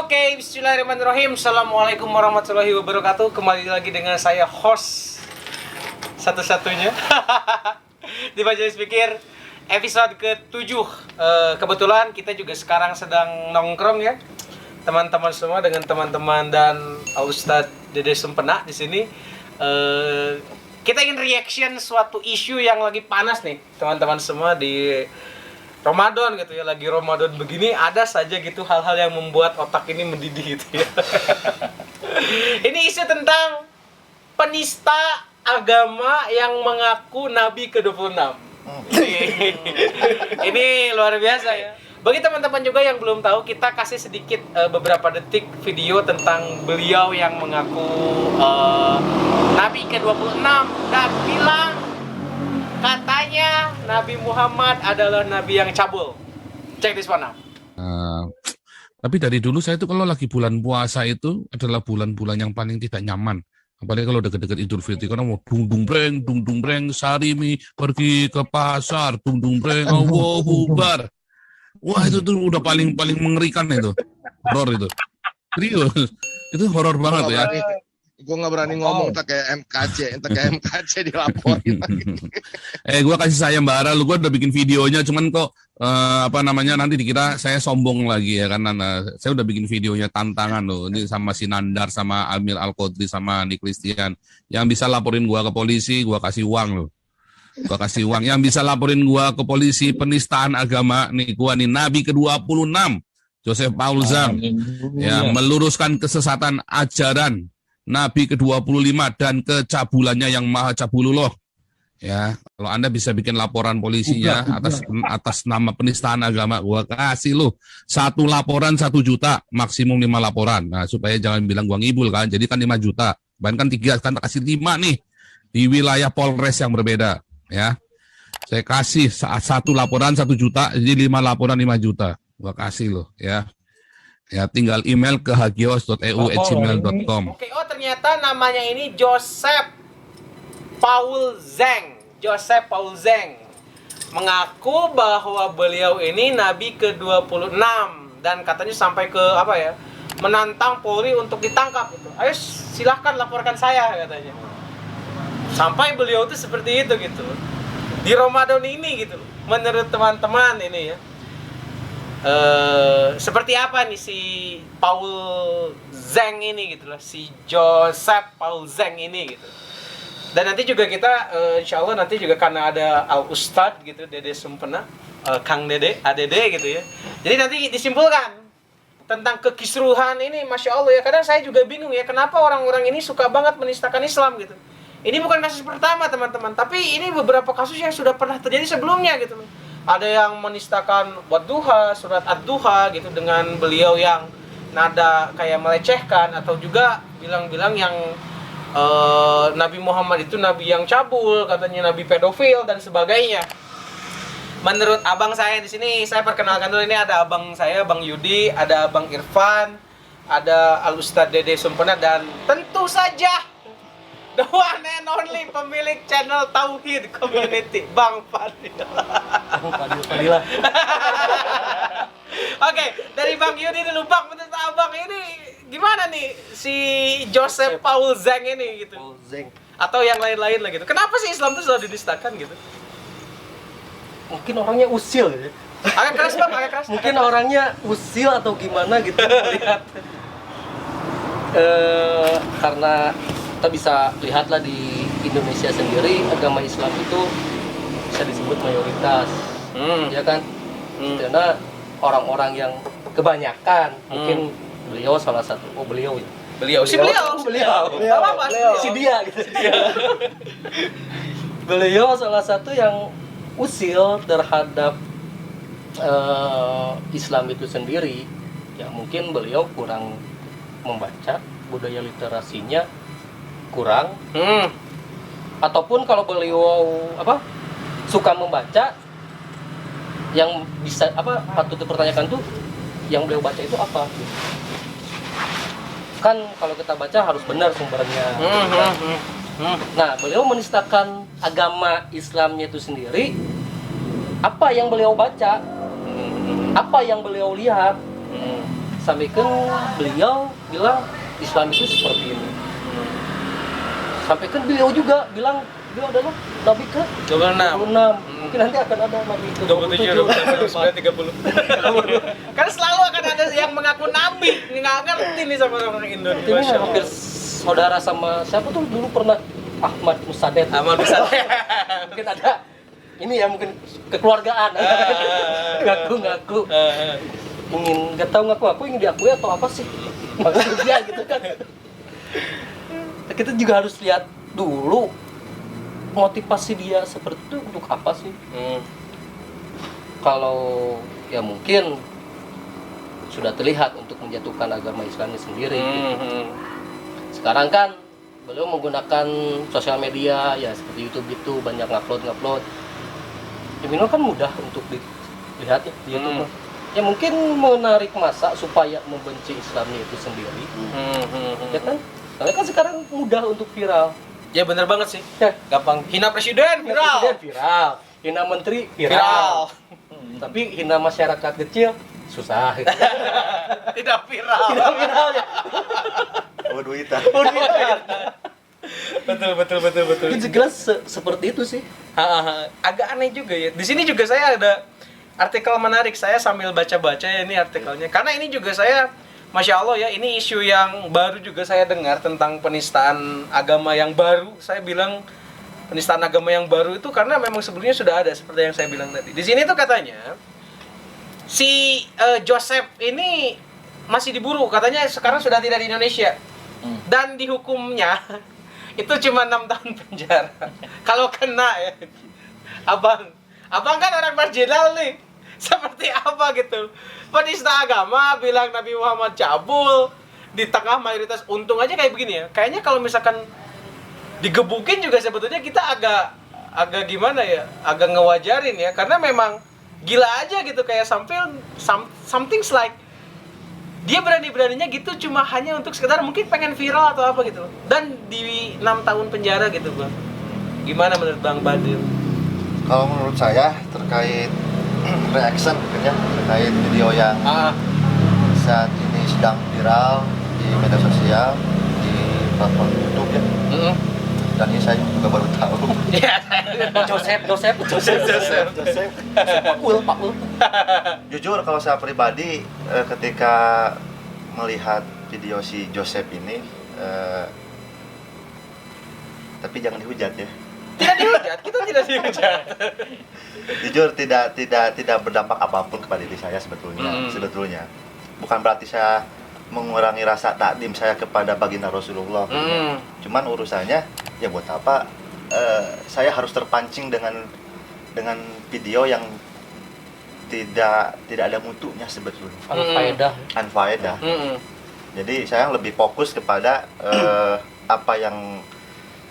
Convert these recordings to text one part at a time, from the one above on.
Oke, bismillahirrahmanirrahim. Assalamualaikum warahmatullahi wabarakatuh. Kembali lagi dengan saya, host satu-satunya di Majelis Pikir episode ke-7. Kebetulan kita juga sekarang sedang nongkrong ya, teman-teman semua, dengan teman-teman dan Ustadz Dede Sempena di sini. Kita ingin reaction suatu isu yang lagi panas nih, teman-teman semua, di Ramadan gitu ya. Lagi Ramadan begini, ada saja gitu hal-hal yang membuat otak ini mendidih gitu ya. Ini isu tentang penista agama yang mengaku Nabi ke-26. Ini luar biasa ya. Bagi teman-teman juga yang belum tahu, kita kasih sedikit beberapa detik video tentang beliau yang mengaku Nabi ke-26 dan bilang katanya Nabi Muhammad adalah Nabi yang cabul. Check this one out. Tapi dari dulu saya itu kalau lagi bulan puasa itu adalah bulan-bulan yang paling tidak nyaman. Apalagi kalau deket-deket Idul Fitri, karena mau dung dung breng, Sarimi pergi ke pasar, dung breng, Allahu Akbar. Wah, itu tuh udah paling mengerikan itu. Horor itu. Serius. Itu horor banget ya. Gue nggak berani ngomong tak kayak MKC dilaporin. Gue kasih sayang Mbak Ara, gue udah bikin videonya, cuman kok nanti dikira saya sombong lagi ya, karena saya udah bikin videonya tantangan loh, ini sama si Nandar, sama Amir Al-Qodri, sama Nick Christian. Yang bisa laporin gue ke polisi, gue kasih uang loh. Gue kasih uang. Yang bisa laporin gue ke polisi penistaan agama, nih gue nih Nabi ke-26, Joseph Paul Zhang, ya, meluruskan kesesatan ajaran Nabi ke-25 dan kecabulannya yang maha cabulullah. Ya, kalau Anda bisa bikin laporan polisinya atas nama penistaan agama, gua kasih lu 1 laporan 1 juta, maksimum 5 laporan. Nah, supaya jangan bilang gua ngibul kan. Jadi kan 5 juta. Bahkan 3 kan kasih 5 nih di wilayah Polres yang berbeda, ya. Saya kasih 1 laporan 1 juta, jadi 5 laporan 5 juta. Gua kasih lo, ya. Ya, tinggal email ke hagios.eu@gmail.com. Oke, ternyata namanya ini Joseph Paul Zhang. Joseph Paul Zhang mengaku bahwa beliau ini Nabi ke-26 dan katanya sampai ke menantang Polri untuk ditangkap gitu. Ayo silahkan laporkan saya, katanya. Sampai beliau itu seperti itu gitu. Di Ramadan ini gitu. Menurut teman-teman ini ya. Seperti apa nih si Paul Zhang ini gitu loh, si Joseph Paul Zhang ini gitu. Dan nanti juga kita insya Allah nanti juga karena ada Al Ustadz gitu, Dede Sempena, Kang Dede, ADD gitu ya. Jadi nanti disimpulkan tentang kekisruhan ini, Masya Allah ya. Kadang saya juga bingung ya, kenapa orang-orang ini suka banget menistakan Islam gitu. Ini bukan kasus pertama teman-teman, tapi ini beberapa kasus yang sudah pernah terjadi sebelumnya gitu loh. Ada yang menistakan Wadduha, surat Ad-Duha gitu, dengan beliau yang nada kayak melecehkan, atau juga bilang-bilang yang Nabi Muhammad itu Nabi yang cabul, katanya Nabi pedofil dan sebagainya. Menurut abang saya di sini, saya perkenalkan dulu, ini ada abang saya, Bang Yudi, ada Bang Irfan, ada Al Ustadz Dede Sempena, dan tentu saja the one and only pemilik channel Tauhid Community, Bang Fadil. Fadilah. Oke, dari Bang Yudi dulu. Bang, menurut abang ini gimana nih si Joseph Paul Zhang ini gitu? Paul Zhang. Atau yang lain-lain lah gitu. Kenapa sih Islam itu selalu dinistakan gitu? Mungkin orangnya usil gitu. Agak keras Bang, agak keras. Mungkin orangnya usil atau gimana gitu lihat. Karena kita bisa lihatlah di Indonesia sendiri, agama Islam itu bisa disebut mayoritas, ya kan? Karena orang-orang yang kebanyakan, mungkin beliau salah satu. Beliau Si dia gitu. Beliau salah satu yang usil terhadap Islam itu sendiri. Ya mungkin beliau kurang membaca, budaya literasinya kurang, ataupun kalau beliau suka membaca, yang bisa patut dipertanyakan tuh yang beliau baca itu apa? Kan kalau kita baca harus benar sumbernya. Nah, beliau menistakan agama Islamnya itu sendiri. Apa yang beliau baca, apa yang beliau lihat, sampaikan beliau bilang Islam itu seperti ini. Sampaikan beliau juga bilang beliau adalah Nabi ke 26. Mungkin nanti akan ada Nabi ke 27, 30. Kan selalu akan ada yang mengaku nabi, nggak ngerti nih sama orang Indonesia. Ini hampir saudara sama siapa tuh dulu pernah Ahmad Musadet. Mungkin ada ini ya mungkin kekeluargaan. Ngaku-ngaku ingin nggak tahu ngaku ingin diakui atau apa sih maksudnya gitu kan. Kita juga harus lihat dulu motivasi dia seperti itu untuk apa sih. Kalau ya mungkin sudah terlihat untuk menjatuhkan agama Islamnya sendiri gitu. Sekarang kan beliau menggunakan sosial media ya seperti YouTube itu banyak ngupload. Ya minimal kan mudah untuk dilihat ya di YouTube. Ya mungkin menarik massa supaya membenci Islamnya itu sendiri. Ya kan? Karena kan sekarang mudah untuk viral. Ya bener banget sih. Ya, Gampang. Hina presiden viral. Hina menteri viral. Tapi hina masyarakat kecil susah. Tidak viral. Tidak viral ya. Duitan. Betul. Itu jelas seperti itu sih. Agak aneh juga ya. Di sini juga saya ada artikel menarik. Saya sambil baca-baca ya ini artikelnya. Karena ini juga saya, Masya Allah ya, ini isu yang baru juga saya dengar tentang penistaan agama yang baru. Saya bilang penistaan agama yang baru itu karena memang sebelumnya sudah ada seperti yang saya bilang tadi. Di sini tuh katanya si Joseph ini masih diburu, katanya sekarang sudah tidak di Indonesia. Dan dihukumnya itu cuma 6 tahun penjara. Kalau kena ya. Abang kan orang marginal nih. Seperti apa gitu. Penista agama bilang Nabi Muhammad cabul di tengah mayoritas. Untung aja kayak begini ya. Kayaknya kalau misalkan digebukin juga sebetulnya kita agak gimana ya, agak ngewajarin ya, karena memang gila aja gitu, kayak something's like dia berani-beraninya gitu cuma hanya untuk sekedar mungkin pengen viral atau apa gitu, dan di 6 tahun penjara gitu Bang. Gimana menurut Bang Badil? Kalau menurut saya terkait reaction mungkin ya, terkait video yang saat ini sedang viral di media sosial, di platform YouTube ya. Dan ini saya juga baru tahu. Joseph. Pak Ul. Jujur kalau saya pribadi ketika melihat video si Joseph ini, tapi jangan dihujat ya. Tidak dihujat, kita tidak dihujat. Jujur tidak berdampak apapun kepada diri saya sebetulnya. Bukan berarti saya mengurangi rasa takdim saya kepada baginda Rasulullah. Cuman urusannya ya buat apa saya harus terpancing dengan video yang tidak ada mutunya sebetulnya. Anfaedah. Jadi saya lebih fokus kepada apa yang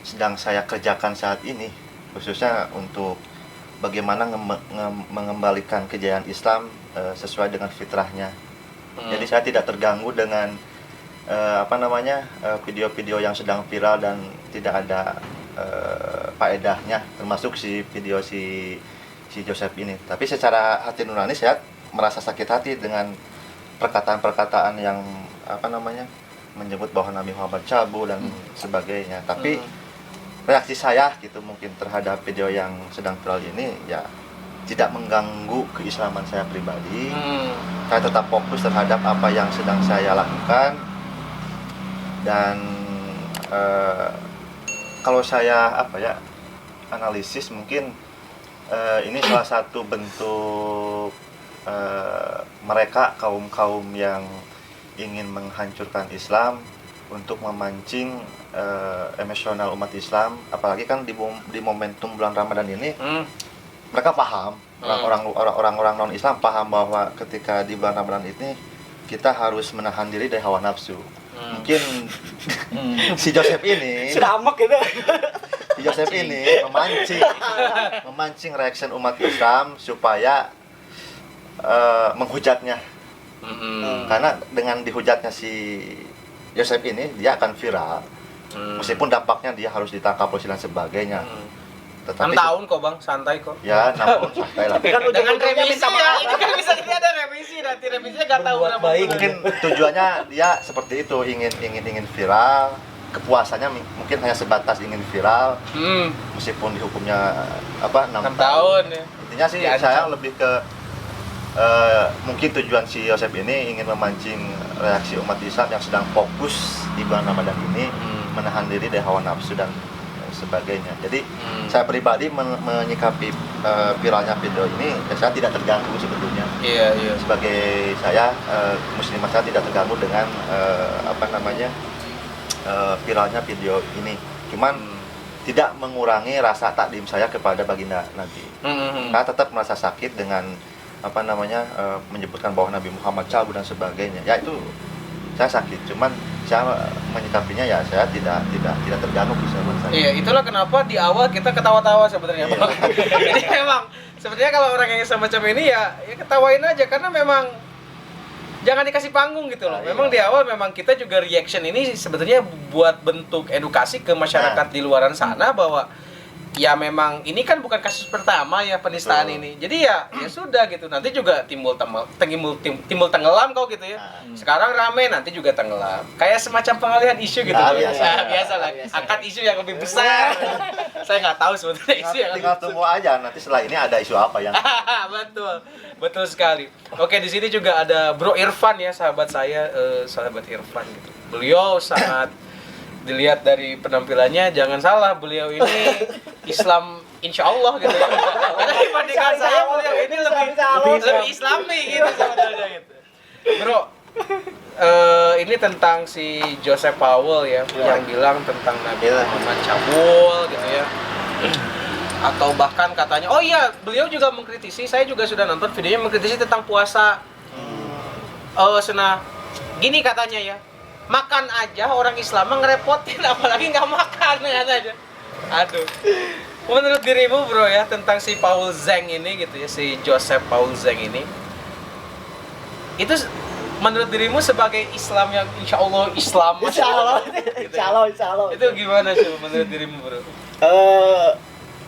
sedang saya kerjakan saat ini, khususnya untuk bagaimana mengembalikan kejayaan Islam sesuai dengan fitrahnya. Jadi saya tidak terganggu dengan video-video yang sedang viral dan tidak ada faedahnya, termasuk si video si Joseph ini. Tapi secara hati nurani saya merasa sakit hati dengan perkataan-perkataan yang menyebut bahwa Nabi Muhammad cabul dan sebagainya. Tapi reaksi saya gitu mungkin terhadap video yang sedang viral ini ya tidak mengganggu keislaman saya pribadi. Saya tetap fokus terhadap apa yang sedang saya lakukan. Dan kalau saya analisis mungkin ini salah satu bentuk mereka kaum yang ingin menghancurkan Islam untuk memancing emosional umat Islam, apalagi kan di momentum bulan Ramadan ini. Mereka paham, orang-orang non-Islam paham bahwa ketika di bulan Ramadan ini kita harus menahan diri dari hawa nafsu. Mungkin si Joseph ini memancing reaction umat Islam supaya menghujatnya. Karena dengan dihujatnya si Joseph ini dia akan viral. Meskipun dampaknya dia harus ditangkap polisi dan sebagainya. Tetapi 6 tahun kok Bang, santai kok. Ya, 6 tahun santai lah. Kan dengan revisi ya, ini kan bisa jadi ada revisi dan ganti revisinya nggak tahu Berbuat berapa baik. bulan. Mungkin tujuannya dia seperti itu, ingin viral, kepuasannya mungkin hanya sebatas ingin viral, meskipun dihukumnya 6 6 tahun ya. Intinya sih Diancam. saya lebih ke mungkin tujuan si Yosep ini ingin memancing reaksi umat Islam yang sedang fokus di bulan Ramadan ini menahan diri dari hawa nafsu dan sebagainya. Jadi saya pribadi menyikapi viralnya video ini, saya tidak terganggu sebetulnya. Iya. Sebagai saya muslimah, saya tidak terganggu dengan viralnya video ini. Cuman tidak mengurangi rasa takdim saya kepada baginda nanti. Saya tetap merasa sakit dengan menyebutkan bahwa Nabi Muhammad cabul dan sebagainya. Ya itu saya sakit. Cuman saya menyikapinya ya saya tidak terganggu keselamatan saya. Iya, itulah kenapa di awal kita ketawa-tawa sebenarnya. Iya. Bang. Jadi memang sebenarnya kalau orang yang semacam ini ya ketawain aja karena memang jangan dikasih panggung gitu loh. Memang di awal memang kita juga reaction ini sebetulnya buat bentuk edukasi ke masyarakat di luaran sana bahwa ya memang ini kan bukan kasus pertama ya penistaan ini. Jadi ya sudah gitu. Nanti juga timbul tenggelam kau gitu ya. Sekarang rame nanti juga tenggelam. Kayak semacam pengalihan isu gitu. Nah, loh. biasa. Biasa lah. Angkat isu yang lebih besar. Saya nggak tahu sebetulnya isu yang lebih Tinggal besar. tunggu aja nanti setelah ini ada isu apa yang Betul sekali. Oke, di sini juga ada Bro Irfan ya, sahabat saya, sahabat Irfan gitu. Beliau sangat dilihat dari penampilannya, jangan salah, beliau ini Islam insya Allah gitu ya. Karena dibandingkan saya, beliau ini lebih Islami gitu sebetulnya gitu. Bro, ini tentang si Joseph Powell ya, yang bilang tentang Nabi Muhammad cabul gitu ya. Atau bahkan katanya, oh iya, beliau juga mengkritisi, saya juga sudah nonton videonya mengkritisi tentang puasa. Gini katanya ya, makan aja orang Islam mah ngerepotin, apalagi nggak makan katanya. Aduh. Menurut dirimu bro ya, tentang si Paul Zeng ini gitu ya, si Joseph Paul Zeng ini, itu menurut dirimu sebagai Islam yang insya Allah Islam, Insya Allah. itu gimana sih menurut dirimu bro?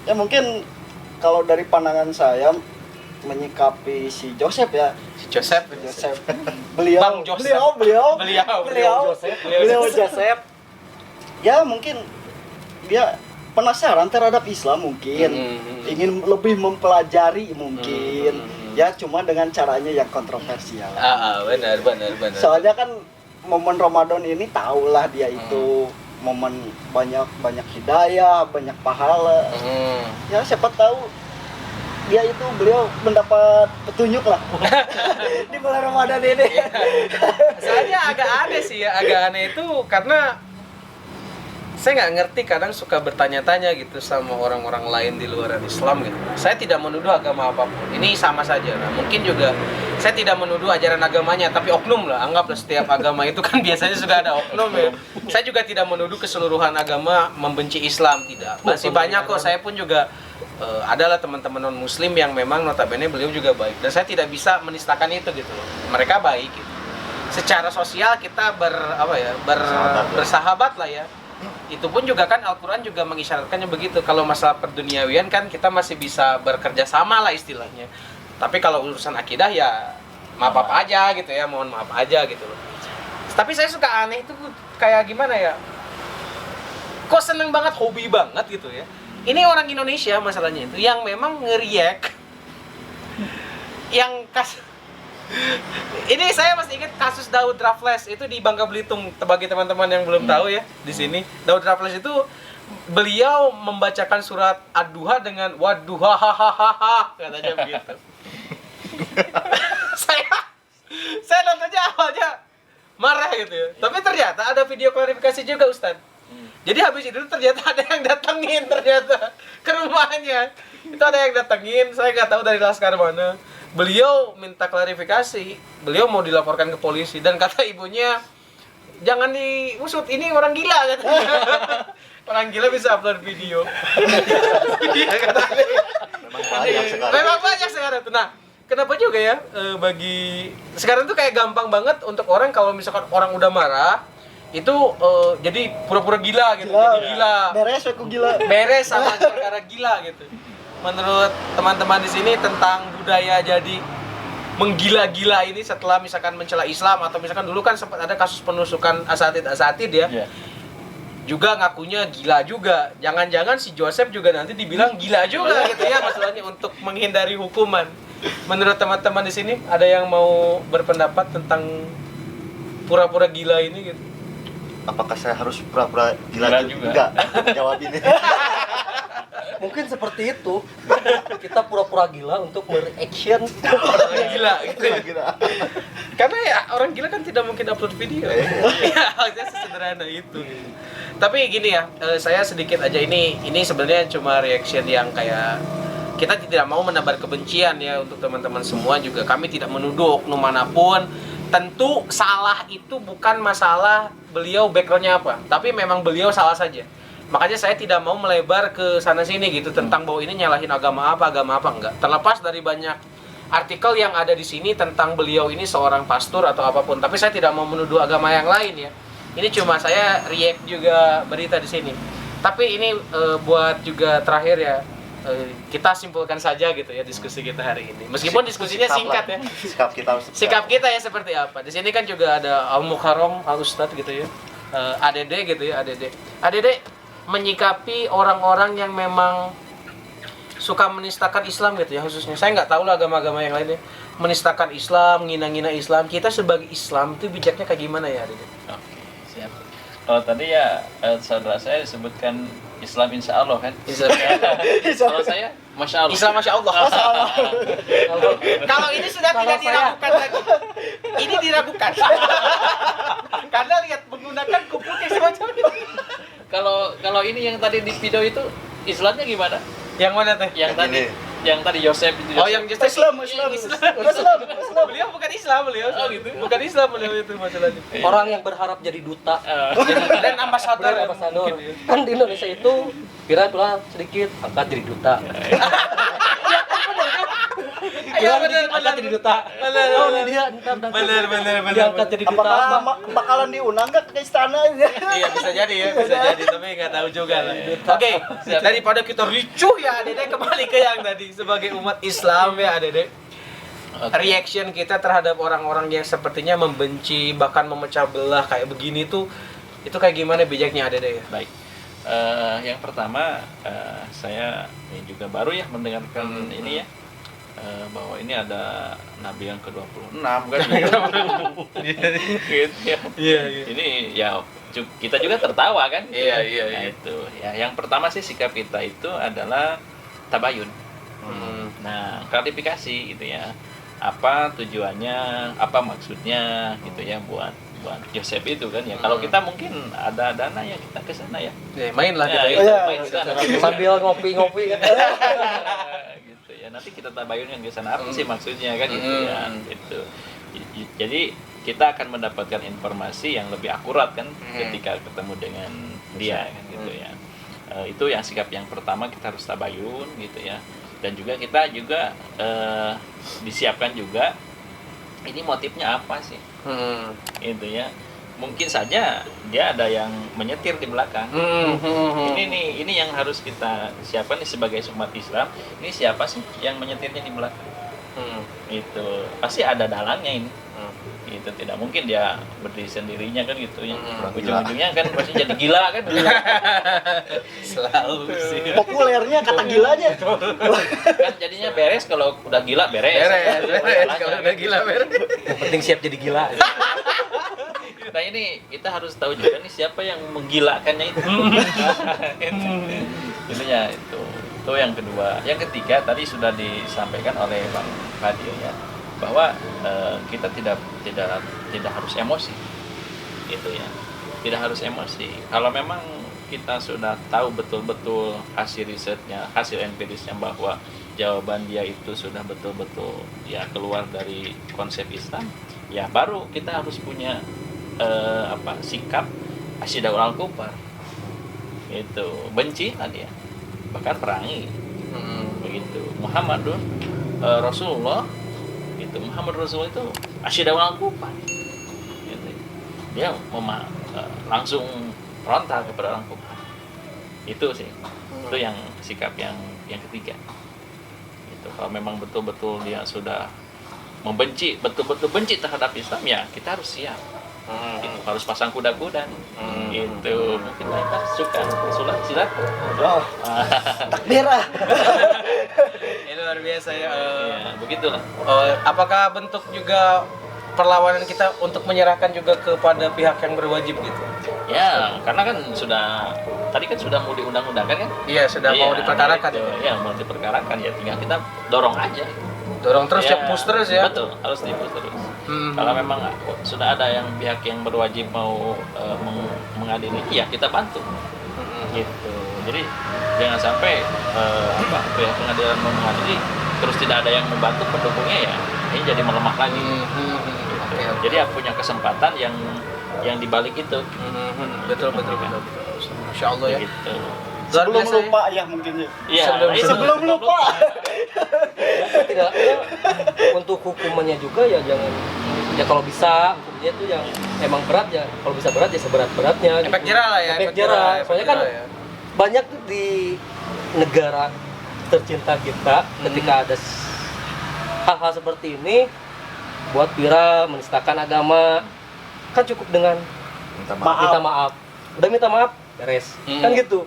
Ya mungkin kalau dari pandangan saya menyikapi si Joseph ya, Si Joseph. beliau Bang Joseph. beliau Joseph ya mungkin dia penasaran terhadap Islam mungkin, ingin lebih mempelajari mungkin, ya cuma dengan caranya yang kontroversial. Benar. Soalnya kan momen Ramadan ini tahulah dia itu momen banyak hidayah, banyak pahala. Ya siapa tahu dia itu beliau mendapat petunjuk lah di bulan Ramadan ini. Soalnya agak aneh sih ya, agak aneh itu karena saya nggak ngerti, kadang suka bertanya-tanya gitu sama orang-orang lain di luar Islam gitu. Saya tidak menuduh agama apapun, ini sama saja. Nah, mungkin juga saya tidak menuduh ajaran agamanya, tapi oknum lah. Anggaplah setiap agama itu kan biasanya sudah ada oknum ya. Saya juga tidak menuduh keseluruhan agama membenci Islam, tidak. Masih banyak kok, saya pun juga adalah teman-teman non muslim yang memang notabene beliau juga baik. Dan saya tidak bisa menistakan itu gitu loh. Mereka baik gitu. Secara sosial kita bersahabat lah ya. Itu pun juga kan Al-Quran juga mengisyaratkannya begitu. Kalau masalah perduniawian kan kita masih bisa bekerja sama lah istilahnya. Tapi kalau urusan akidah ya maaf aja gitu ya, mohon maaf aja gitu loh. Tapi saya suka aneh itu kayak gimana ya, kok seneng banget, hobi banget gitu ya. Ini orang Indonesia masalahnya itu yang memang nge-react yang ini saya masih ingat kasus Daud Raffles itu di Bangka Belitung. Bagi teman-teman yang belum tahu ya di sini, Daud Raffles itu beliau membacakan surat Ad-Duha dengan waduha hahaha katanya begitu. saya nontonnya awalnya marah gitu ya. Tapi ternyata ada video klarifikasi juga Ustadz. Jadi habis itu ternyata ada yang datengin ternyata ke rumahnya. Itu ada yang datengin, saya nggak tahu dari laskar mana. Beliau minta klarifikasi, beliau mau dilaporkan ke polisi dan kata ibunya jangan diusut, ini orang gila katanya. Orang gila bisa upload video. Memang banyak sekarang tuh. Nah, kenapa juga ya bagi sekarang tuh kayak gampang banget untuk orang kalau misalkan orang udah marah itu jadi pura-pura gila gitu, jadi gila. Beres sama perkara gila gitu. Menurut teman-teman di sini tentang budaya jadi menggila-gila ini setelah misalkan mencela Islam, atau misalkan dulu kan sempat ada kasus penusukan asatid ya. Iya. Juga ngakunya gila juga. Jangan-jangan si Joseph juga nanti dibilang gila juga gitu ya, maksudnya untuk menghindari hukuman. Menurut teman-teman di sini ada yang mau berpendapat tentang pura-pura gila ini gitu? Apakah saya harus pura-pura gila Gila juga? juga. Enggak, jawab ini. Mungkin seperti itu. Kita pura-pura gila untuk mereaction. Gila gitu ya. Gila. Karena ya orang gila kan tidak mungkin upload video. Ya, maksudnya sesederhana itu. Tapi gini ya, saya sedikit aja ini sebenarnya cuma reaction yang kayak kita tidak mau menebar kebencian ya untuk teman-teman semua juga. Kami tidak menuduh oknum manapun. Tentu salah itu bukan masalah beliau backgroundnya apa, tapi memang beliau salah saja. Makanya saya tidak mau melebar ke sana sini gitu tentang bahwa ini nyalahin agama apa enggak. Terlepas dari banyak artikel yang ada di sini tentang beliau ini seorang pastor atau apapun, tapi saya tidak mau menuduh agama yang lain ya. Ini cuma saya react juga berita di sini. Tapi ini buat juga terakhir ya, kita simpulkan saja gitu ya diskusi kita hari ini. Meskipun diskusinya singkat ya. Sikap kita ya seperti apa. Di sini kan juga ada Al Mukarram, Al Ustadz gitu ya. ADD gitu ya, ADD menyikapi orang-orang yang memang suka menistakan Islam gitu ya khususnya. Saya nggak tahu lah agama-agama yang lainnya. Menistakan Islam, ngina-ngina Islam. Kita sebagai Islam itu bijaknya kayak gimana ya, ADD? Oke, siap. Kalau tadi ya saudara saya disebutkan Islam insya Allah kan? Kalau saya Masya Allah. Islam Masya Allah. Kalau ini sudah tidak diragukan lagi. Ini diragukan. Karena lihat menggunakan kupu kayak semacam itu. Kalau ini yang tadi di video itu Islamnya gimana? Yang mana teh? Yang tadi Yosef itu. Oh, yang Yosef Islam. Beliau bukan Islam, beliau. Oh, gitu. Bukan Islam beliau itu masalahnya. Orang yang berharap jadi duta. Dan ambasador. Brand ambasador. Kan di Indonesia itu kira sedikit angkat jadi duta. Iya benar. Angkat jadi duta. Benar. Oh, dia Benar. diangkat jadi duta. Apakah bakalan diundang nggak ke istana? Iya bisa jadi ya, tapi nggak tahu juga lah. Oke, daripada kita ricuh ya Dede, kembali ke yang tadi sebagai umat Islam ya Dede. Reaction kita terhadap orang-orang yang sepertinya membenci bahkan memecah belah kayak begini tuh itu kayak gimana bijaknya Dede ya? Baik. Yang pertama saya juga baru ya mendengarkan ini ya. Bahwa ini ada Nabi yang ke-26 kan gitu ya. Iya. Ini ya kita juga tertawa kan. Iya. Nah, itu ya yang pertama sih sikap kita itu adalah tabayun. Nah, klarifikasi gitu ya. Apa tujuannya, apa maksudnya gitu ya buat Joseph itu kan ya. Kalau kita mungkin ada dana ya kita ke sana ya. Main lah kita ya. Main ke sana. Sambil ngopi-ngopi kan. Gitu ya. Nanti kita tabayunkan ke sana apa sih maksudnya kan gitu ya. Gitu. Jadi kita akan mendapatkan informasi yang lebih akurat kan ketika ketemu dengan dia kan gitu ya. Itu yang sikap yang pertama, kita harus tabayun gitu ya. Dan juga kita juga disiapkan juga ini motifnya apa sih? Gitu ya. Mungkin saja dia ada yang menyetir di belakang. Ini yang harus kita siapkan nih sebagai umat Islam. Ini siapa sih yang menyetirnya di belakang? Itu pasti ada dalangnya ini. Itu tidak mungkin dia berdiri sendirinya kan gitu ya. Ujung-ujungnya kan pasti jadi gila kan. Selalu sih. Populernya kata gilanya. Kan jadinya beres kalau udah gila beres. Kalau udah gila beres. Yang penting siap jadi gila. Nah ini kita harus tahu juga nih siapa yang menggilakannya itu. Itunya itu yang kedua. Yang ketiga tadi sudah disampaikan oleh Bang Fadil ya, bahwa kita tidak harus emosi. Itu ya. Tidak harus emosi. Kalau memang kita sudah tahu betul-betul hasil risetnya, hasil empirisnya bahwa jawaban dia itu sudah betul-betul ya keluar dari konsep Islam, ya baru kita harus punya sikap asyidaul al-kufar. Itu benci lah dia, bahkan perangi. Begitu. Muhammadun Rasulullah, itu Muhammad Rasulullah itu asyidaul al-kufar. Gitu. Dia langsung frontal kepada orang kufar. Itu sih. Itu yang sikap yang ketiga. Itu kalau memang betul-betul dia sudah membenci, betul-betul benci terhadap Islam, ya kita harus siap. Gitu, harus pasang kuda-kuda nih. Gitu. Mungkin mereka suka silat. Oh, takbir lah. Ini luar biasa ya. Ya, begitulah. Apakah bentuk juga perlawanan kita untuk menyerahkan juga kepada pihak yang berwajib gitu? Ya, karena kan tadi kan sudah mau diundang-undangkan kan? Iya, sudah mau diperkarakan. Gitu. Ya, mau diperkarakan ya, tinggal kita dorong aja. Dorong terus ya, push terus ya. Betul, harus di-push terus. Kalau memang sudah ada yang pihak yang berwajib mau mengadili, ya kita bantu. Gitu. Jadi jangan sampai pihak pengadilan mau mengadili terus tidak ada yang membantu pendukungnya, ya ini jadi melemah lagi. Jadi punya kesempatan yang dibalik itu. Betul. Masya Allah ya. Gitu. Sebelum lupa ya mungkin ya. Iya, Sebelum lupa. Tidak ya, untuk hukumannya juga ya jangan, ya kalau bisa hukumnya itu yang emang berat ya, kalau bisa berat ya seberat-beratnya Efek jerah lah ya. efek jerah. Soalnya kan banyak tuh di negara tercinta kita ketika ada hal-hal seperti ini buat viral, menistakan agama, kan cukup dengan minta maaf. Udah minta maaf, beres. Kan gitu.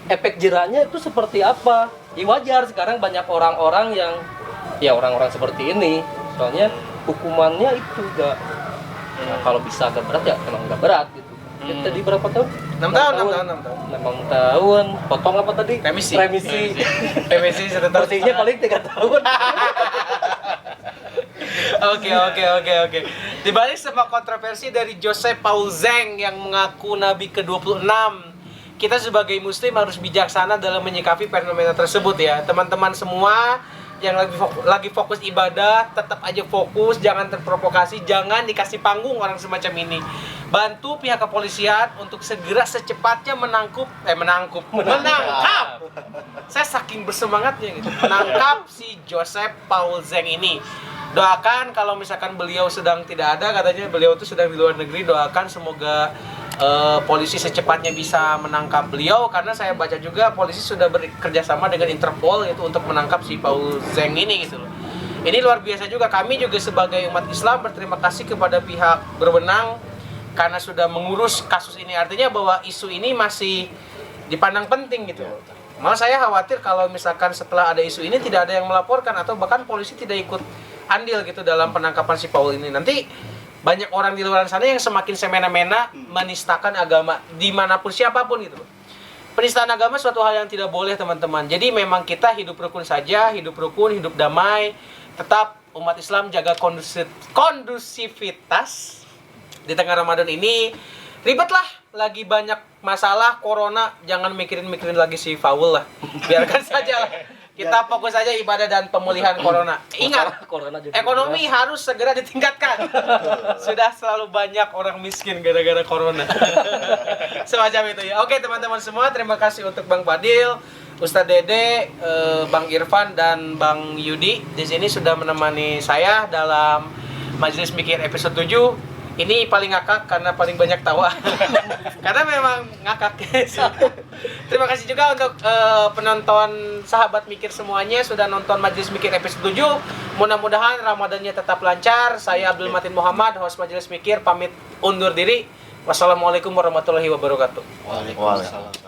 Efek jerahnya itu seperti apa? Ya wajar sekarang banyak orang-orang yang ya orang-orang seperti ini. Soalnya hukumannya itu enggak, nah, kalau bisa agak berat ya emang enggak berat gitu. Ya, tadi berapa tahun? 6 tahun. 6 tahun. Potong apa tadi? Remisi. Remisi 1 tahun. Bersihnya paling 3 tahun. Oke. Di balik semua kontroversi dari Joseph Paul Zeng yang mengaku Nabi ke-26, kita sebagai muslim harus bijaksana dalam menyikapi fenomena tersebut ya. Teman-teman semua yang lagi fokus ibadah, tetap aja fokus, jangan terprovokasi, jangan dikasih panggung orang semacam ini. Bantu pihak kepolisian untuk segera secepatnya menangkap. Saya saking bersemangatnya gitu. Menangkap si Joseph Paul Zeng ini. Doakan kalau misalkan beliau sedang tidak ada, katanya beliau itu sedang di luar negeri, doakan semoga polisi secepatnya bisa menangkap beliau, karena saya baca juga polisi sudah bekerja sama dengan Interpol itu untuk menangkap si Paul Zeng ini gitu loh. Ini luar biasa juga, kami juga sebagai umat Islam berterima kasih kepada pihak berwenang karena sudah mengurus kasus ini. Artinya bahwa isu ini masih dipandang penting gitu. Malah saya khawatir kalau misalkan setelah ada isu ini tidak ada yang melaporkan atau bahkan polisi tidak ikut andil gitu dalam penangkapan si Paul ini. Nanti banyak orang di luar sana yang semakin semena-mena menistakan agama dimanapun siapapun gitu. Penistaan agama suatu hal yang tidak boleh teman-teman. Jadi memang kita hidup rukun saja, hidup rukun, hidup damai. Tetap umat Islam jaga kondusivitas di tengah Ramadan ini. Ribet lah, lagi banyak masalah corona, jangan mikirin lagi si Paul lah. Biarkan saja lah. Kita fokus saja ibadah dan pemulihan corona. Ingat, ekonomi harus segera ditingkatkan. Sudah selalu banyak orang miskin gara-gara corona. Semacam itu ya. Oke teman-teman semua, terima kasih untuk Bang Fadil, Ustadz Dede, Bang Irfan dan Bang Yudi di sini sudah menemani saya dalam Majelis Mikir episode 7. Ini paling ngakak karena paling banyak tawa. Karena memang ngakak. Terima kasih juga untuk penonton sahabat mikir semuanya sudah nonton Majelis Mikir episode 7. Mudah-mudahan Ramadannya tetap lancar. Saya Abdul Matin Muhammad, host Majelis Mikir, pamit undur diri. Wassalamualaikum warahmatullahi wabarakatuh. Waalaikumsalam.